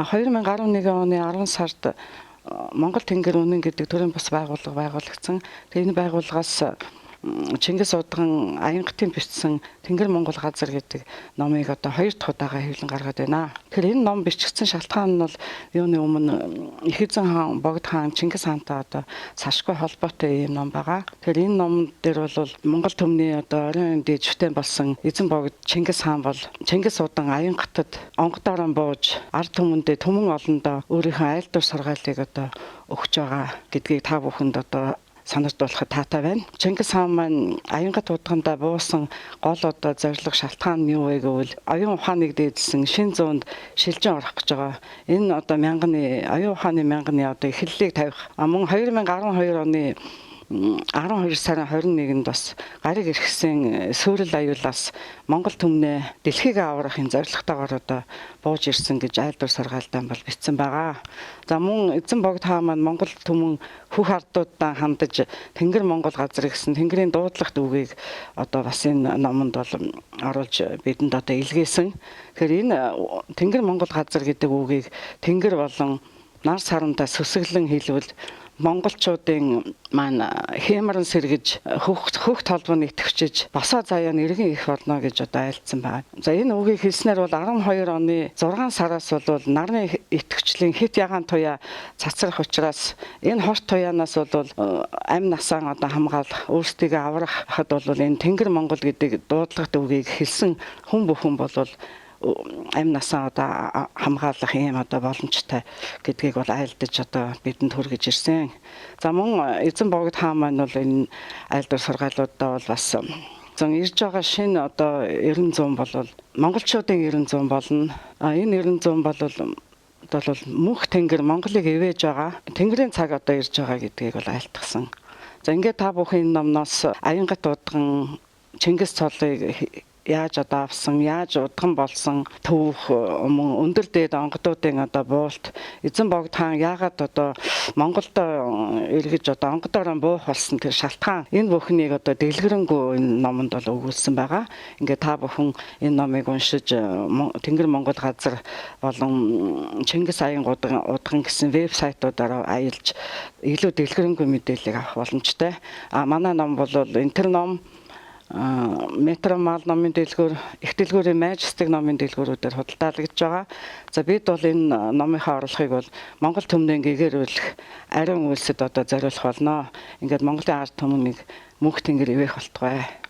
2011 оны 10 сард Монгол Тэнгэр үнэн гэдэг төрийн бас байгууллага байгуулагдсан. Тэгээ энэ байгууллагаас Чингис Удган Аянгатын бичсэн Тэнгэр Монгол газар гэдэг номыг одоо 2 дахь удаага хэвлэн гаргаад байна. Тэгэхээр энэ ном бичигдсэн шалтгаан нь бол юуны өмнө Их эзэн хаан Богд хаан Чингис хаантай одоо салшгүй холбоотой юм ном байгаа. Тэгэхээр энэ ном дээр бол Монгол төмний одоо оройн дэжвтэй болсон эзэн Богд Чингис хаан бол Чингис Удан Аянгатад онгодоор бууж ард түмэндээ түмэн олондоо өөрийнхөө айлдвар сургаалыг одоо өгч байгаа гэдгийг та бүхэнд одоо санаж болгоход таатай байна. Чингис хаан маань Аянгат удгандаа буусан гол одоо зорилго шалтгаан нь юу вэ гэвэл оюун ухааныг дээдсэн шин зуунд шилжин орох гэж байгаа. Энэ одоо оюун ухааны мянганы одоо эхлэлийг тавих. Мөн 2012 оны 12 сарын 21-нд бас гариг эрхсэн суурил аюулаас Монгол түмнээ дэлхийг аврахын зорилготойгоор одоо бууж ирсэн гэж айлдвар сургаалтай бол бичсэн байгаа. За мөн эзэн Богд хаан маань Монгол түмэн хөх ардуудаа хандаж Тэнгэр Монгол газар гэсэн Тэнгэрийн дуудлагт үгийг одоо бас энэ номонд бол оруулж бидэнд одоо илгээсэн. Тэгэхээр энэ Тэнгэр Монгол газар гэдэг үгийг Тэнгэр болон нар сарандаа сүсгэлэн хэлвэл монголчуудын маань хэмрэн сэргэж хөх толбооны итгэвчиж босоо заяа нэргэн их болно гэж одоо айлдсан байна. За энэ үгийг хэлснээр бол 12 оны 6 сараас бол нарны итгэвчлийн хит ягаан туяа цацрах учраас энэ хорт туяанаас бол амь насаа одоо хамгаалах өөрсдийгөө аврахад бол энэ Тэнгэр Монгол гэдэг дуудлагт үгийг хэлсэн хүн бүхэн бол амь насаа одоо хамгаалах юм одоо боломжтой гэдгийг бол айлдаж одоо бидэнд хүргэж ирсэн. За мөн эзэн Богд хаан маань бол энэ айлдвар сургаалуудаа бол бас ирж байгаа шинэ одоо 90 бол монголчуудын 90 болно. Энэ 90 бол мөнх Тэнгэр Монголыг ивэж байгаа. Тэнгэрийн цаг одоо ирж байгаа гэдгийг бол айлтгсан. За ингээд та бүхэн номноос Аянгат удган Чингис цолыг яаж одоо авсан, яаж удган болсон төвх мөн өндөр дээд онгодуудын одоо буулт эзэн Богд хаан яагаад одоо Монголд эргэж одоо онгодоор буух болсон тэр шалтгаан энэ бүхнийг одоо дэлгэрэнгүй энэ номонд бол өгүүлсэн байгаа. Ингээд та бүхэн энэ номыг уншиж Тэнгэр Монгол газар болон Чингис аян удган гэсэн вебсайтуудаараа аялж илүү дэлгэрэнгүй мэдээлэл авах боломжтой. Манай ном бол энэ төр ном метро мал номын дэлгүүр, их дэлгүүрийн Majestic номын дэлгүүрүүдээр худалдаалагдж байгаа. За бид бол энэ номынхаа орлогыг бол Монгол төмнийн гэгэрүүлэх ариун үйлсэд одоо зориулах болно. Ингээд Монголын ард түмнийг мөнх Тэнгэр ивэх болтугай.